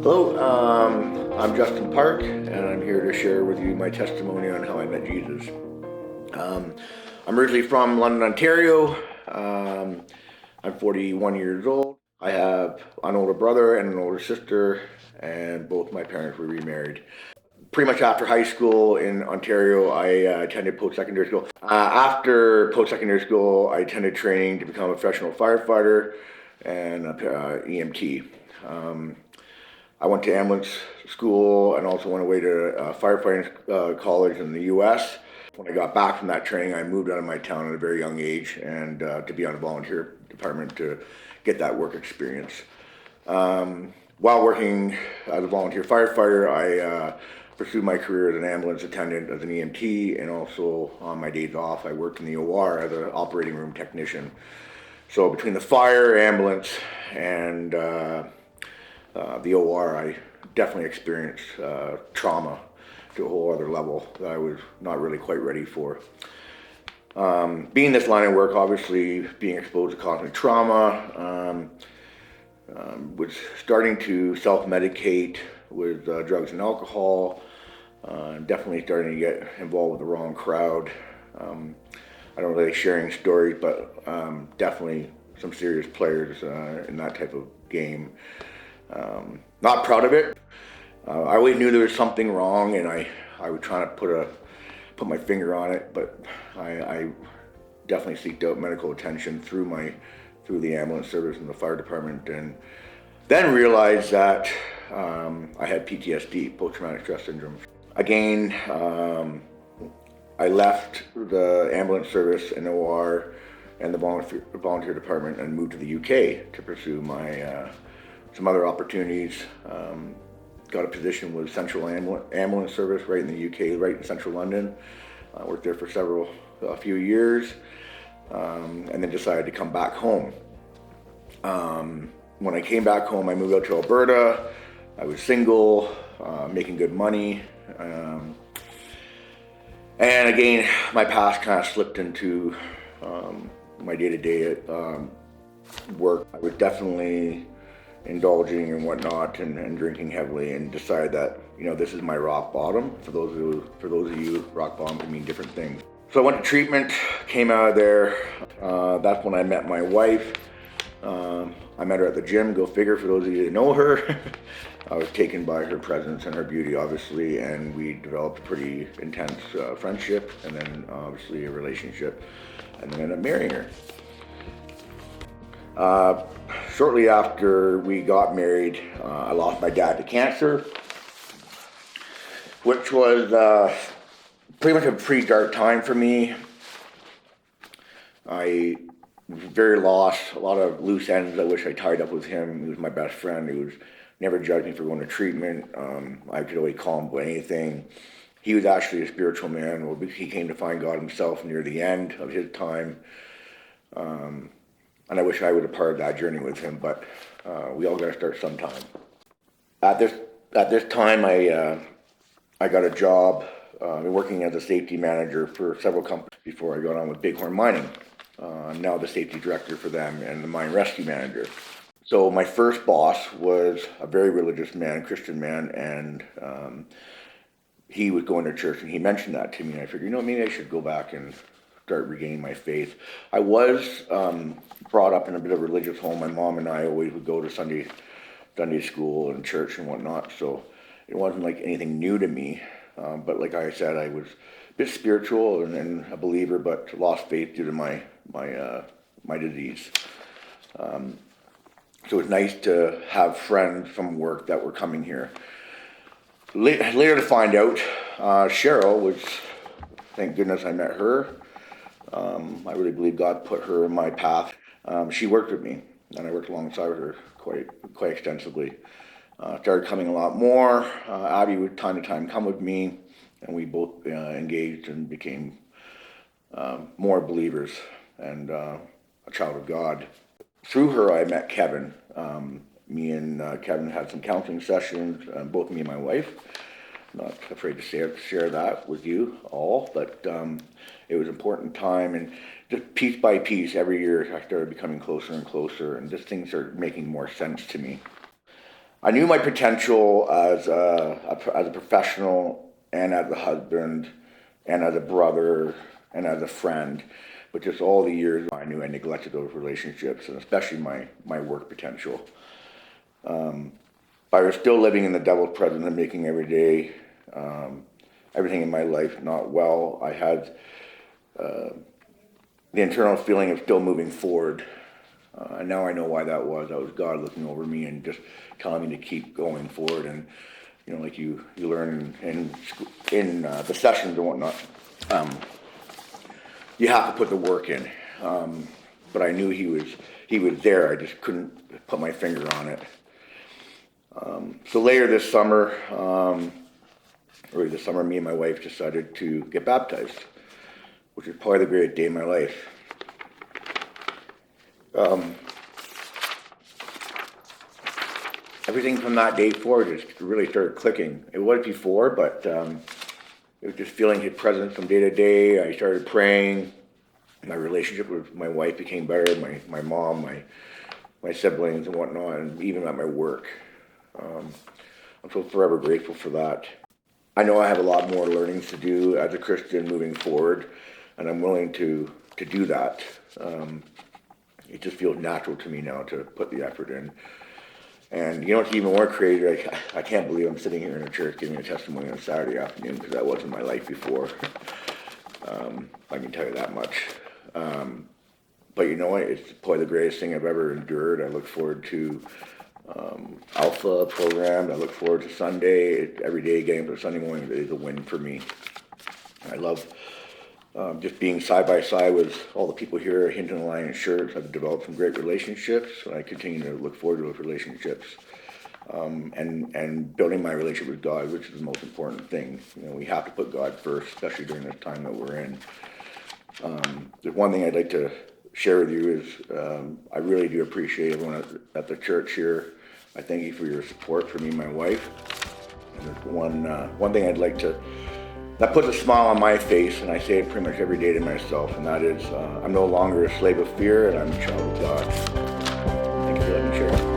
Hello, I'm Justin Park, and I'm here to share with you my testimony on how I met Jesus. Um, I'm originally from London, Ontario. I'm 41 years old. I have an older brother and an older sister, and both my parents were remarried. Pretty much after high school in Ontario, I attended post-secondary school. After post-secondary school, I attended training to become a professional firefighter and EMT. I went to ambulance school and also went away to firefighting college in the U.S. When I got back from that training, I moved out of my town at a very young age and to be on the volunteer department to get that work experience. While working as a volunteer firefighter, I pursued my career as an ambulance attendant, as an EMT, and also on my days off, I worked in the OR as an operating room technician. So between the fire, ambulance, and the OR, I definitely experienced trauma to a whole other level that I was not really quite ready for. Being this line of work, obviously being exposed to constant trauma, was starting to self-medicate with drugs and alcohol, definitely starting to get involved with the wrong crowd. I don't really sharing stories, but definitely some serious players in that type of game. Not proud of it. I always knew there was something wrong, and I would try to put my finger on it, but I definitely seeked out medical attention through the ambulance service and the fire department, and then realized that I had PTSD, post-traumatic stress syndrome. Again, I left the ambulance service and OR and the volunteer department and moved to the UK to pursue my some other opportunities. Got a position with Central Ambulance Service right in the UK, right in central London. I worked there for a few years, and then decided to come back home. When I came back home, I moved out to Alberta. I was single, making good money. And again, my past kind of slipped into my day-to-day work. I was definitely indulging and whatnot and drinking heavily, and decided that, this is my rock bottom. For those of you, rock bottom can mean different things. So I went to treatment, came out of there. That's when I met my wife. I met her at the gym, go figure, for those of you that know her. I was taken by her presence and her beauty, obviously, and we developed a pretty intense friendship, and then obviously a relationship, and then ended up marrying her. Shortly after we got married, I lost my dad to cancer, which was pretty much a pretty dark time for me. I was very lost, a lot of loose ends I wish I tied up with him. He was my best friend. He was never judged me for going to treatment. I could always call him about anything. He was actually a spiritual man. Well, he came to find God himself near the end of his time. And I wish I would have part of that journey with him, but we all got to start sometime. At this time, I got a job working as a safety manager for several companies before I got on with Bighorn Mining. I'm now the safety director for them and the mine rescue manager. So my first boss was a very religious man, Christian man, and he was going to church, and he mentioned that to me, and I figured, maybe I should go back and start regaining my faith. I was brought up in a bit of a religious home. My mom and I always would go to Sunday school and church and whatnot, so it wasn't like anything new to me. But like I said, I was a bit spiritual and a believer, but lost faith due to my disease. So it's nice to have friends from work that were coming here. Later to find out, Cheryl was, thank goodness I met her. I really believe God put her in my path. She worked with me, and I worked alongside her quite extensively. Started coming a lot more. Abby would time to time come with me, and we both engaged and became more believers and a child of God. Through her, I met Kevin. Me and Kevin had some counseling sessions, both me and my wife. Not afraid to share that with you all, but it was an important time, and just piece by piece, every year I started becoming closer and closer, and just things started making more sense to me. I knew my potential as a professional and as a husband and as a brother and as a friend, but just all the years I knew I neglected those relationships, and especially my work potential. I was still living in the devil's presence and making every day, everything in my life not well. I had the internal feeling of still moving forward. And now I know why that was. That was God looking over me and just telling me to keep going forward. And like you learn in the sessions and whatnot, you have to put the work in. But I knew he was there. I just couldn't put my finger on it. So later this summer, me and my wife decided to get baptized, which is probably the greatest day of my life. Everything from that day forward just really started clicking. It was before, but it was just feeling his presence from day to day. I started praying. My relationship with my wife became better. My mom, my siblings and whatnot, and even at my work. I'm so forever grateful for that. I know I have a lot more learnings to do as a Christian moving forward, and I'm willing to do that. It just feels natural to me now to put the effort in. And what's even more crazy, I can't believe I'm sitting here in a church giving a testimony on Saturday afternoon, because that wasn't my life before. I can tell you that much. But you know what, it's probably the greatest thing I've ever endured. I look forward to Alpha program. I look forward to Sunday. Every day getting up to Sunday morning is a win for me. I love just being side by side with all the people here at Hinton Alliance Church. I've developed some great relationships, and I continue to look forward to those relationships. And building my relationship with God, which is the most important thing. We have to put God first, especially during this time that we're in. The one thing I'd like to share with you is I really do appreciate everyone at the church here. I thank you for your support for me and my wife. And there's one thing I'd like to, that puts a smile on my face, and I say it pretty much every day to myself, and that is I'm no longer a slave of fear, and I'm a child of God. Thank you for letting me share.